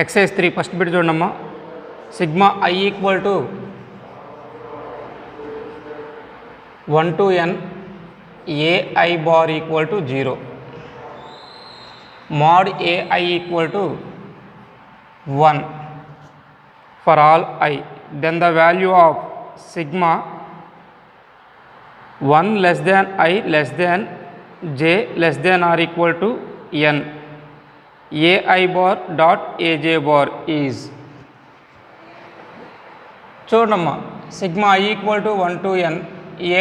exercise 3 first bit చూడండమ్మా sigma I equal to 1 to n ai bar equal to 0 mod ai equal to 1 for all I, then the value of sigma 1 less than I less than j less than or equal to n ai bar dot aj bar is. చూడమ్మా sigma I equal to 1 to n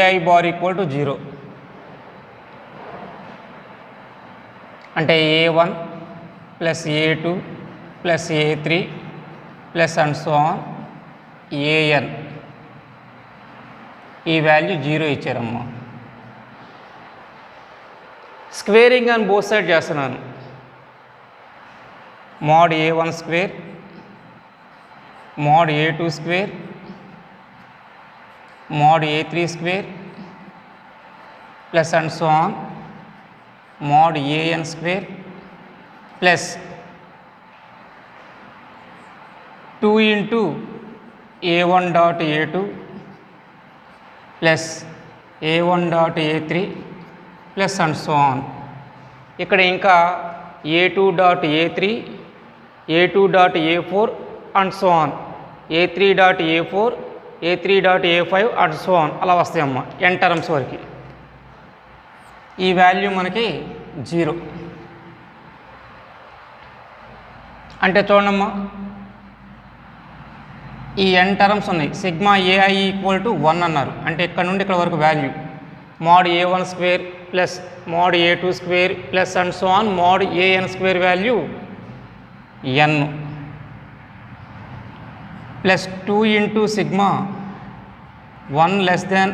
ai bar equal to 0 అంటే a1 plus a2 plus a3 plus and so on an ఈ value 0 ఇచ్చారమ్మా. Squaring అని both side చేస్తున్నాను. mod a1 square mod a2 square mod a3 square plus and so on mod an square plus 2 into a1 dot a2 plus a1 dot a3 plus and so on. ఇక్కడ ఇంకా a2 dot a3 a2 dot a4 and so on a3 dot a4 a3 dot a5 and so on అలా వస్తాయమ్మా n terms వరకు. ఈ value మనకి 0 అంటే చూడమ్మా ఈ n terms ఉన్నాయి. సిగ్మా ai ఈక్వల్ టు 1 అన్నారు అంటే ఇక్కడ నుండి ఇక్కడ వరకు value mod a1 square plus mod a2 square plus and so on mod an square value n plus 2 into sigma 1 less than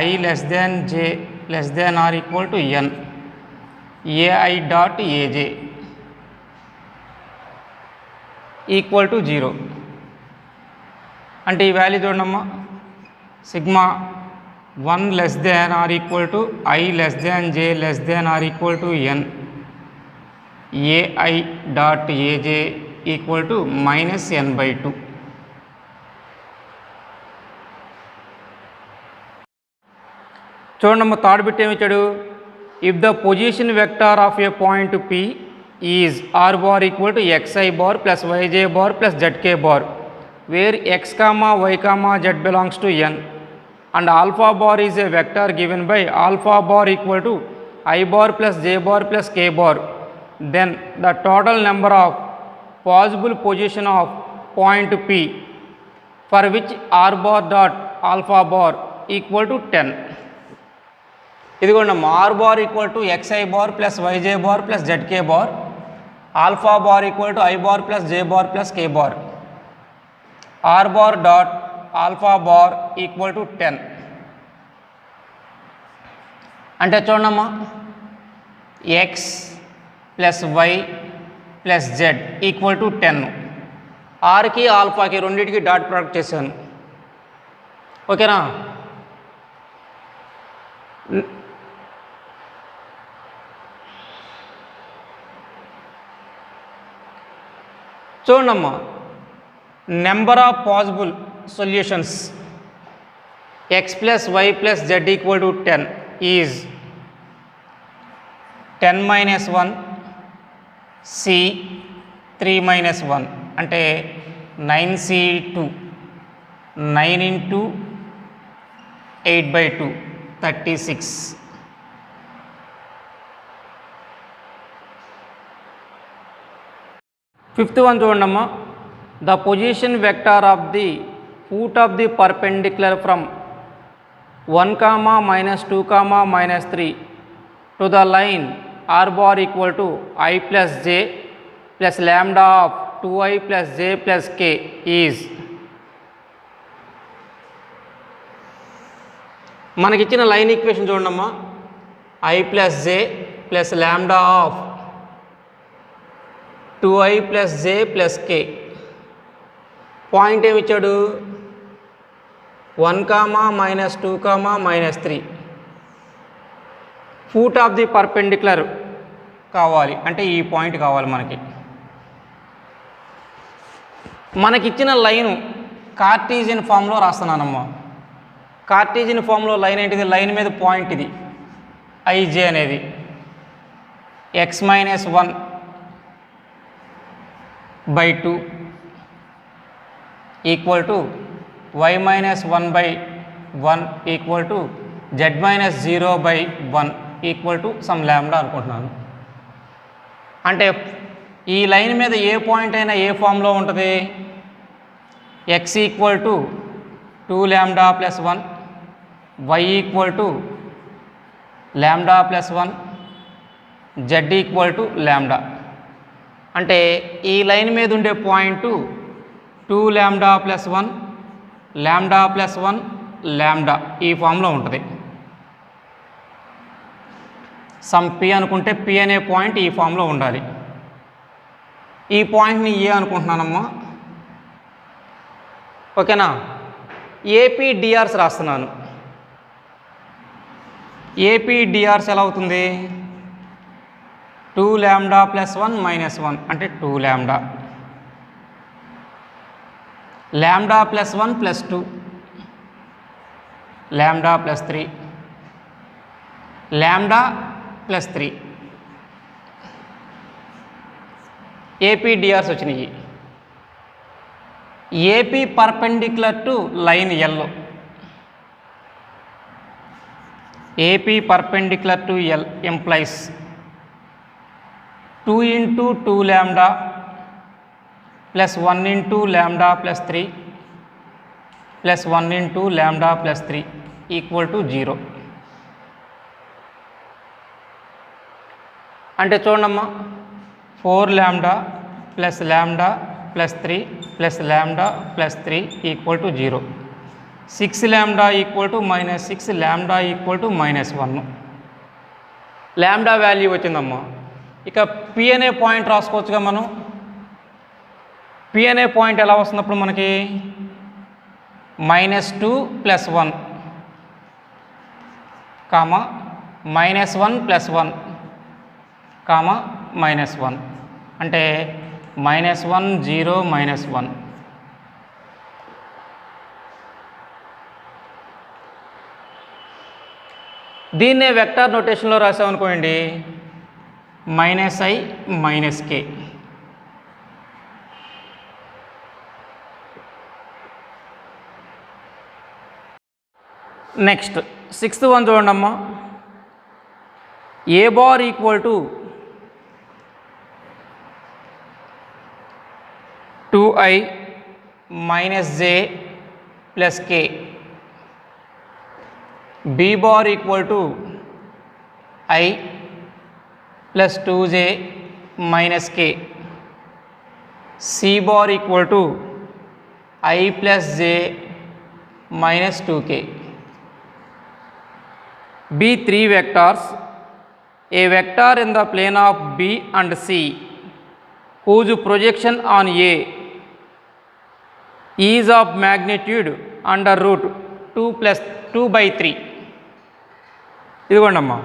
I less than j less than or equal to n ai dot aj equal to 0 అంటే ఈ value చూడమ్మా sigma 1 less than or equal to I less than j less than or equal to n ai dot aj equal to minus n/2. చూడమ్మా third bit ఏమి ఇచ్చాడు. If the position vector of a point p is r bar equal to xi bar plus yj bar plus zk bar where x comma y comma z belongs to n and alpha bar is a vector given by alpha bar equal to i bar plus j bar plus k bar, then the total number of possible position of point p for which r bar dot alpha bar equal to 10. ఇదిగోండి r bar equal to xi bar plus yj bar plus zk bar, alpha bar equal to i bar plus j bar plus k bar, r bar dot alpha bar equal to 10. అంటే చూడమ్మా x plus y plus z equal to 10. ఆర్కి ఆల్ఫాకి రెండింటికి dot product చేశాను. ఓకేనా. చూడమ్మా number of possible solutions x plus y plus z equal to 10 is 10 minus 1 c 3 minus 1 అంటే 9c2 9 into 8/2 36. Fifth one చూడండమ్మా the position vector of the foot of the perpendicular from 1 comma minus 2 comma minus 3 to the line r bar equal to I plus j plus lambda of 2i plus j plus k is. మనకిచ్చిన line equation చూడమ్మా I plus j plus lambda of 2i plus j plus k. Point ఏమి ఇచ్చాడు 1 comma minus 2 comma minus 3. Foot of the perpendicular కావాలి అంటే ఈ point కావాలి మనకి. మనకిచ్చిన లైను కార్టీజియన్ ఫామ్లో రాస్తున్నానమ్మా. కార్టీజియన్ ఫామ్లో లైన్ ఏంటిది? లైన్ మీద పాయింట్ ఇది ఐజే అనేది x-1/2 equal to y-1/1 equal to z-0/1 equal to some ల్యాండా అనుకుంటున్నాను. అంటే ఈ లైన్ మీద ఏ పాయింట్ అయినా ఏ ఫామ్లో ఉంటుంది? x equal to 2λ + 1, y equal to λ + 1, z equal to λ. అంటే ఈ లైన్ మీద ఉండే పాయింట్ 2λ + 1, λ + 1, λ ఈ ఫామ్లో ఉంటుంది. సమ్ p అనుకుంటే p అనే పాయింట్ ఈ ఫామ్లో ఉండాలి. ఈ పాయింట్ని ఏ అనుకుంటున్నానమ్మా. ఓకేనా? ఏపీ డిఆర్స్ రాస్తున్నాను. ఏపీ డిఆర్స్ ఎలా అవుతుంది? 2λ + 1 - 1 అంటే 2λ, λ + 1 + 2, λ + 3, λ + 3. ఏపీ డిఆర్స్ వచ్చినాయి. AP perpendicular to line L, AP perpendicular to L implies 2 × 2λ + 1 × λ + 3 + 1 × λ + 3 equal to 0. అంటే చూడమ్మా, 4λ + λ + 3 + λ + 3 equal to 0. 6λ equal to -6, λ equal to -1. λ value వచ్చిందమ్మా. ఇక p అనే పాయింట్ రాసుకోవచ్చుగా మనం. p అనే పాయింట్ ఎలా వస్తున్నప్పుడు మనకి -2 + 1, కామా -1 + 1, కామా -1 అంటే -1 0 -1. దీన్నే వెక్టార్ నోటేషన్లో రాసామనుకోండి, -i - k. Next 6th one చూడండమ్మా. a bar equal to 2i - j + k, b bar equal to i + 2j - k, c bar equal to i + j - 2k. B 3 vectors. A vector in the plane of B and C whose projection on A is of magnitude √2 + 2/3. ఇదిగోండమ్మా,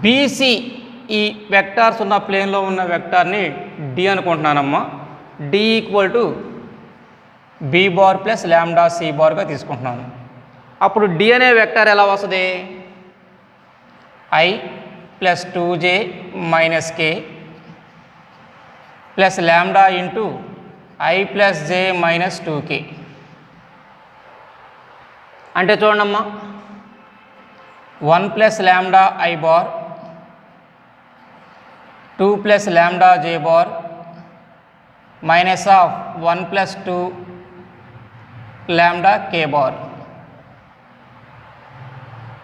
BC ఈ vectors ఉన్న ప్లేన్లో ఉన్న వెక్టార్ని D అనుకుంటున్నానమ్మా. D equal to b bar + λ c బార్గా తీసుకుంటున్నాను. అప్పుడు D అనే vector ఎలా వస్తుంది? i + 2j - k + λ × i + j - 2k. అంటే చూడమ్మా, 1 + λ i bar, 2 + λ j bar -1 + 2 λ k bar.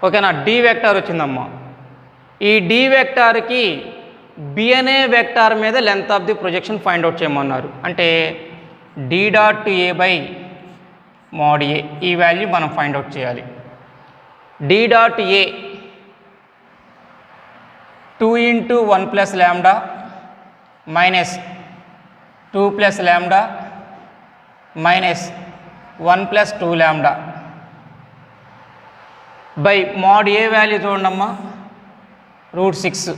ఓకేనా? D వెక్టార్ వచ్చిందమ్మా. ఈ D వెక్టార్కి B అనే వెక్టార్ మీద length of the projection find out చేయమన్నారు. అంటే d.a/mod a ఈ వాల్యూ మనం ఫైండ్ అవుట్ చేయాలి. d.a 2 × 1 + λ -2 + λ -1 + 2λ by mod a value చూడండమ్మా, √6.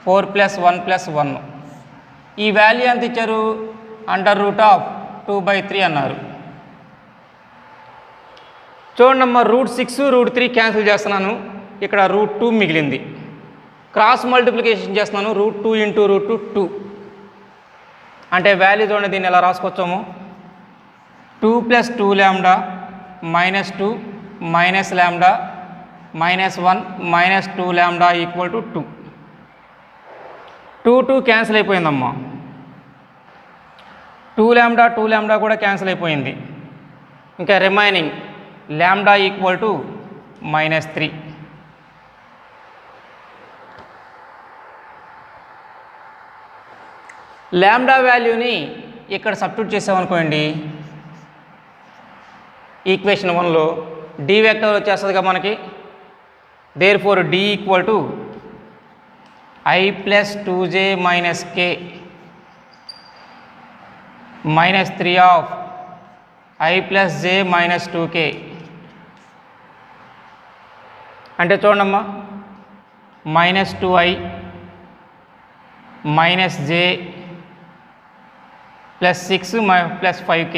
4 ప్లస్ 1 ప్లస్ 1. ఈ వాల్యూ ఎంత ఇచ్చారు? √2/3 అన్నారు. చూడండి అమ్మ, √6 √3 క్యాన్సిల్ చేస్తున్నాను, ఇక్కడ √2 మిగిలింది. క్రాస్ మల్టిప్లికేషన్ చేస్తున్నాను, √2 × √2 2. అంటే వాల్యూ చూడండి, దీన్ని ఎలా రాసుకోవచ్చాము? 2 + 2 λ -2 -λ -1 -2 λ = 2. 2 క్యాన్సిల్ అయిపోయిందమ్మా. 2 λ కూడా క్యాన్సిల్ అయిపోయింది. ఇంకా రిమైనింగ్ λ = -3. లాంబ్డా వాల్యూని ఇక్కడ సబ్స్టిట్యూట్ చేసామనుకోండి, ఈక్వేషన్ 1లో డి వెక్టర్ వచ్చేస్తుందిగా మనకి. Therefore d = I + 2j - k -3 of I + j - 2k. అంటే చూడమ్మా, -2i - j +6 +5k.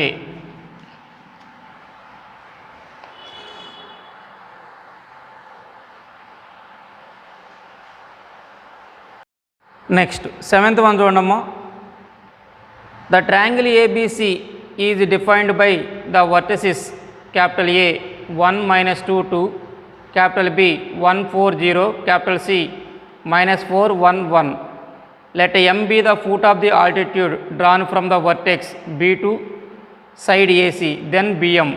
Next 7th one చూడమ్మా. The triangle ABC is defined by the vertices A 1 - 2 2, B 1 4 0, C -4 1 1. Let M be the foot of the altitude drawn from the vertex B to side AC, then BM.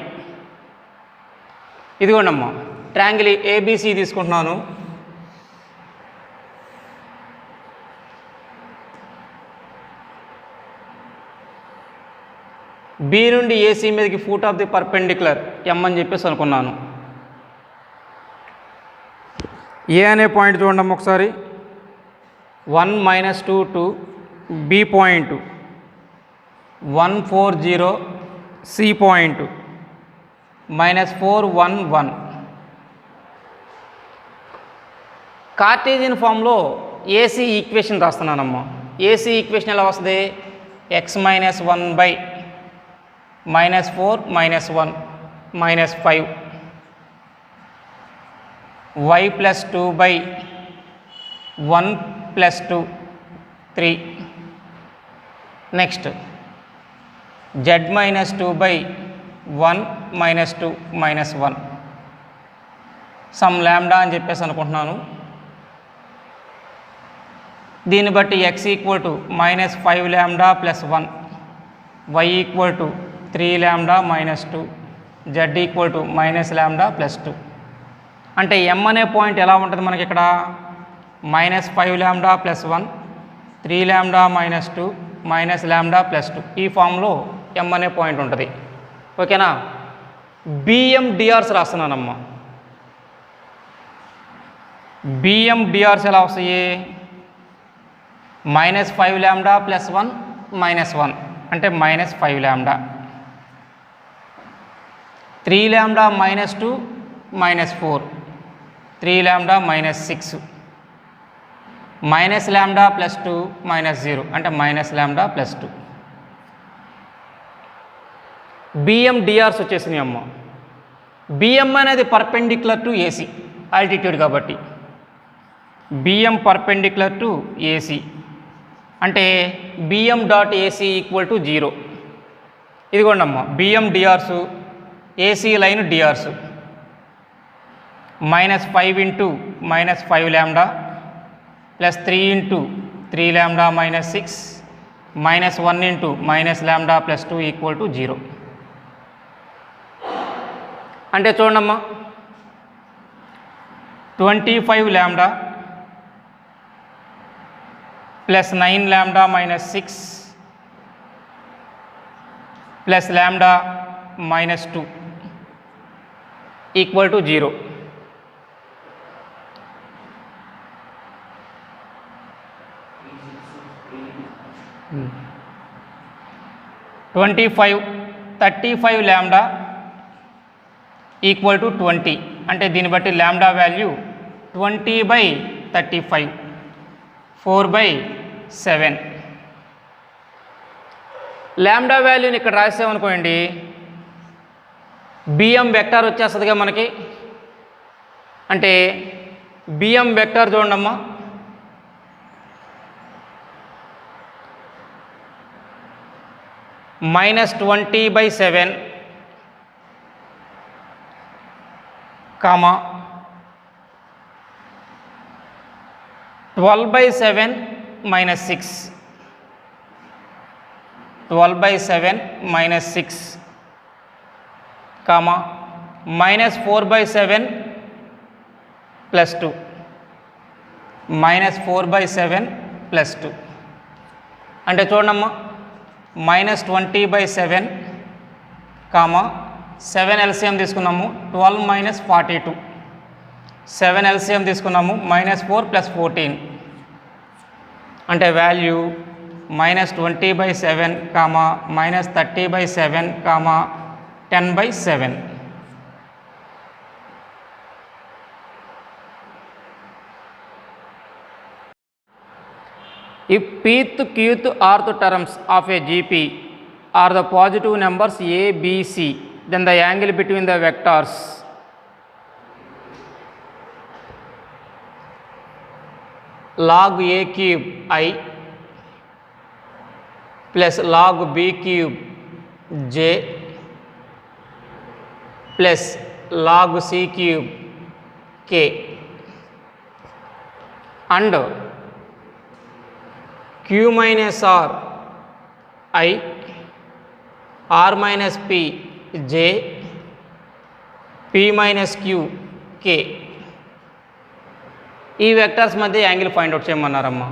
ఇదిగోండమ్మా, triangle ABC తీసుకుంటున్నాను. B నుండి AC మీదకి foot of the perpendicular M అని చెప్పేసి అనుకున్నాను. ఏ అనే point చూడండి ఒకసారి. 1 - 2 2, బి పాయింట్ 1 4 0, సి పాయింట్ -4 1 1. కార్టేజియన్ ఫామ్లో ఏసీ ఈక్వేషన్ రాస్తున్నానమ్మా. ఏసీ ఈక్వేషన్ ఎలా వస్తుంది? x - 1/-4 - 1 -5, y + 2/1 + 2 3. Next z - 2/1 -2 -1. Some lambda అని చెప్పేసి అనుకుంటున్నాను. దీన్ని బట్టి x = -5 λ + 1, y = 3 λ - 2, z = -λ + 2. అంటే m అనే పాయింట్ ఎలా ఉంటుంది మనకి ఇక్కడ? -5 λ + 1, 3 λ - 2, -λ + 2. ఈ ఫామ్లో m అనే పాయింట్ ఉంటుంది. ఓకేనా? బిఎం డిఆర్స్ రాస్తున్నానమ్మా. బిఎం డిఆర్స్ ఎలా వస్తాయి? -5 λ + 1 -1 అంటే -5 λ, 3 λ - 2 -4, 3 λ - 6, -λ + 2 -0 అంటే -λ + 2. బిఎం డిఆర్స్ వచ్చేసినాయి అమ్మ. బిఎం అనేది పర్పెండిక్యులర్ టు ఏసీ ఆల్టిట్యూడ్ కాబట్టి బిఎం పర్పెండిక్యులర్ టు ఏసీ అంటే బిఎం డాట్ ఏసీ = 0. ఇదిగోండి అమ్మ, బిఎం డిఆర్సు, ఏసీ లైన్ డిఆర్సు. -5 × -5 λ + 3 × 3 λ - 6 -1 × -λ + 2 = 0. అంటే చూడమ్మా, 25 λ + 9 λ - 6 + λ - 2 = 0. Hmm. 35 λ = 20 అంటే దీన్ని బట్టి లాంబ్డా వాల్యూ 20/35. 4/7. లాంబ్డా వాల్యూని ఇక్కడ రాసామనుకోండి, బిఎం వెక్టార్ వచ్చేస్తుందిగా మనకి. అంటే బిఎం వెక్టార్ చూడండమ్మా, -20/7 కామా 12/7 -6, 12/7 -6 కామా -4/7 +2, -4/7 +2. అంటే చూడమ్మా, -20/7 కామా 7 LCM తీసుకున్నాము, 12 - 42, 7 LCM తీసుకున్నాము, -4 + 14, అంటే value -20/7 comma -30/7 comma 10/7. If pth, qth, rth terms of a GP are the positive numbers a, b, c, then the angle between the vectors log a cube I plus log b cube j plus log c cube k and q minus r I, r minus p j, p minus q k. ఈ vectors మధ్య angle find out చేయమన్నారమ్మా.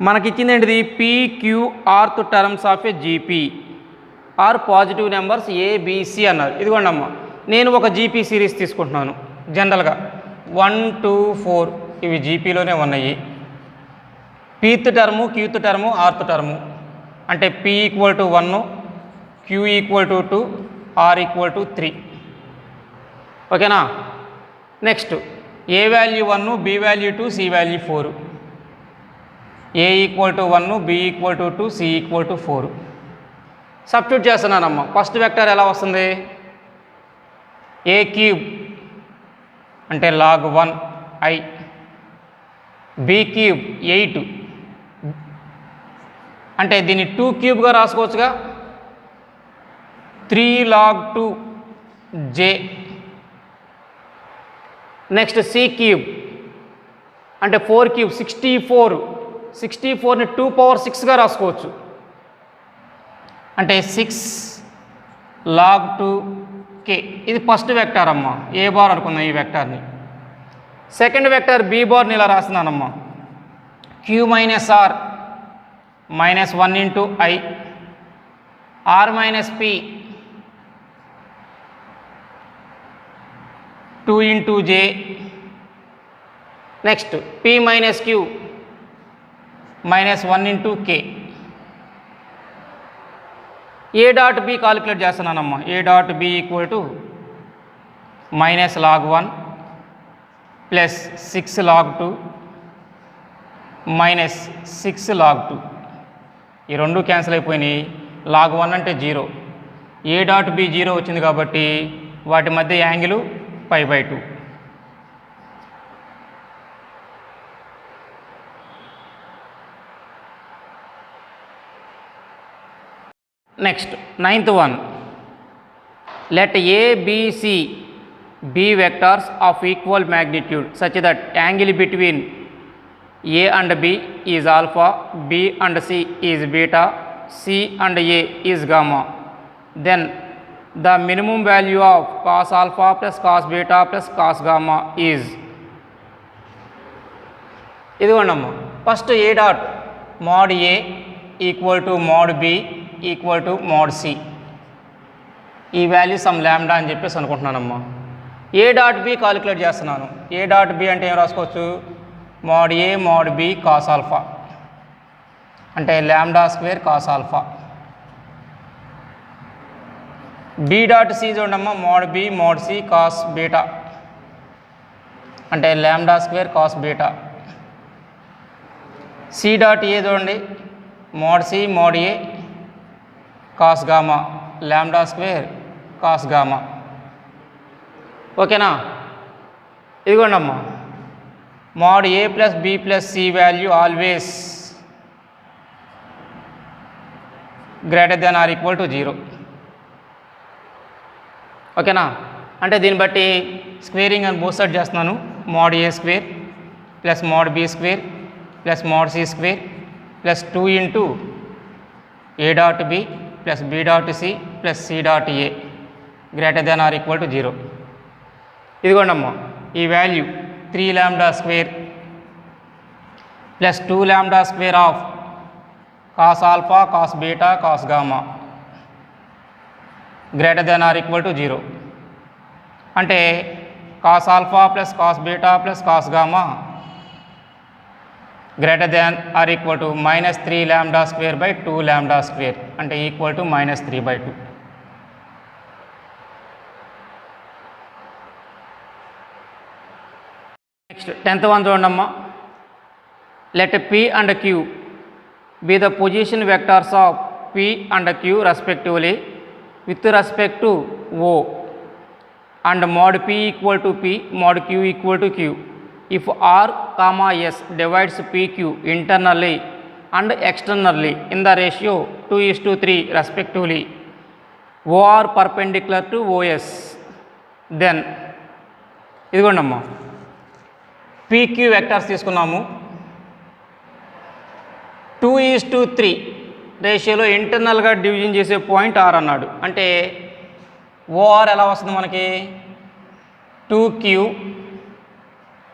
మనకి ఇచ్చింది ఏంటిది? PQRth terms of a GP are positive numbers ABC అన్నారు. ఇదిగోండి అమ్మ, నేను ఒక జీపీ సిరీస్ తీసుకుంటున్నాను. జనరల్గా 1, 2, 4 ఇవి జీపీలోనే ఉన్నాయి. pth term, qth term, rth term, అంటే p = 1, q = 2, r = 3. ఓకేనా? Next a value 1, b value 2, c value 4. a = 1, b = 2, c = 4. Substitute చేస్తున్నానమ్మా. First vector ఎలా వస్తుంది? a క్యూబ్ అంటే log 1 I, b క్యూబ్ 8 అంటే దీన్ని 2 క్యూబ్గా రాసుకోవచ్చుగా, 3 log 2 j. Next c cube అంటే 4 cube 64, 64ని 2^6గా రాసుకోవచ్చు, అంటే 6 log 2 k. ఇది ఫస్ట్ వెక్టార్ అమ్మా, ఏ బార్ అనుకుందాం ఈ వెక్టార్ని. సెకండ్ వెక్టార్ b బార్ని ఇలా రాస్తున్నానమ్మా, q minus r -1 into I, r minus p 2 into j, next p minus q -1 into k. a dot b calculate చేస్తున్నానమ్మా. a dot b = -log 1 plus 6 log 2 -6 log 2. ఈ రెండు cancel అయిపోయినాయి. log 1 అంటే 0, a dot b 0 వచ్చింది కాబట్టి వాటి మధ్య angle π/2. Next 9th one, let a, b, c be vectors of equal magnitude such that angle between a and b is alpha, b and c is beta, c and a is gamma. Then the minimum value of cos alpha plus cos beta plus cos gamma is. ఇదిగోండమ్మా, first a dot mod a = mod b = mod c. ఈ value some lambda అని చెప్పేసి అనుకుంటున్నానమ్మా. a dot b calculate చేస్తున్నాను. a dot b అంటే ఏం రాసుకోవచ్చు? mod a mod b cos alpha, అంటే λ² cos alpha. b dot c చూడమ్మా, mod b mod c cos beta, అంటే λ² cos beta. C dot A చూడండి, mod C mod A cos gamma lambda square cos gamma. ఓకేనా? ఇదిగోండి అమ్మా, mod a plus b plus c value always greater than or equal to 0. ఓకేనా? అంటే దీన్ని బట్టి squaring అని బోత్ సైడ్ చేస్తున్నాను. Mod a square plus mod b square plus mod c square plus 2 into a dot b plus b dot c plus c dot a greater than or equal to 0. ఇదిగోండి అమ్మా, ఈ value 3 lambda square plus 2 lambda square of cos alpha cos beta cos gamma greater than or equal to 0. అంటే cos alpha plus cos beta plus cos gamma greater than or equal to -3 lambda square by 2 lambda square అంటే equal to -3/2. Next 10th one చూడండమ్మా. Let P and Q be the position vectors of P and Q respectively with respect to O and mod P equal to P, mod Q equal to Q. If R comma S divides PQ internally and externally in the ratio 2:3 respectively, OR perpendicular to OS, then ఇదిగోండమ్మా, PQ vectors తీసుకున్నాము. 2:3 రేషియోలో ఇంటర్నల్గా division చేసే point R అన్నాడు. అంటే OR ఎలా వస్తుంది మనకి? 2Q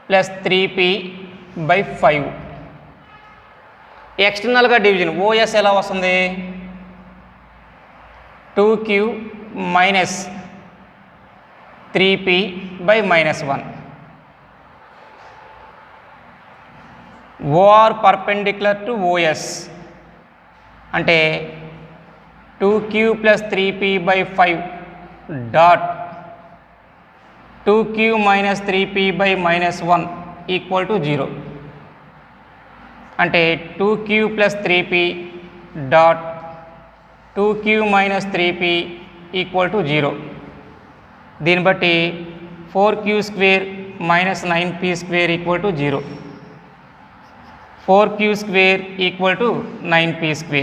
plus 3P/5. ఎక్స్టర్నల్గా division OS ఎలా వస్తుంది? 2Q minus 3P/-1. OR perpendicular to OS అంటే 2Q plus 3P/5 dot 2Q minus 3P/-1 equal to 0. అంటే 2Q plus 3P dot 2Q minus 3P equal to 0. దీన్ని బట్టి 4Q² minus 9P² equal to 0. 4Q² equal to 9P².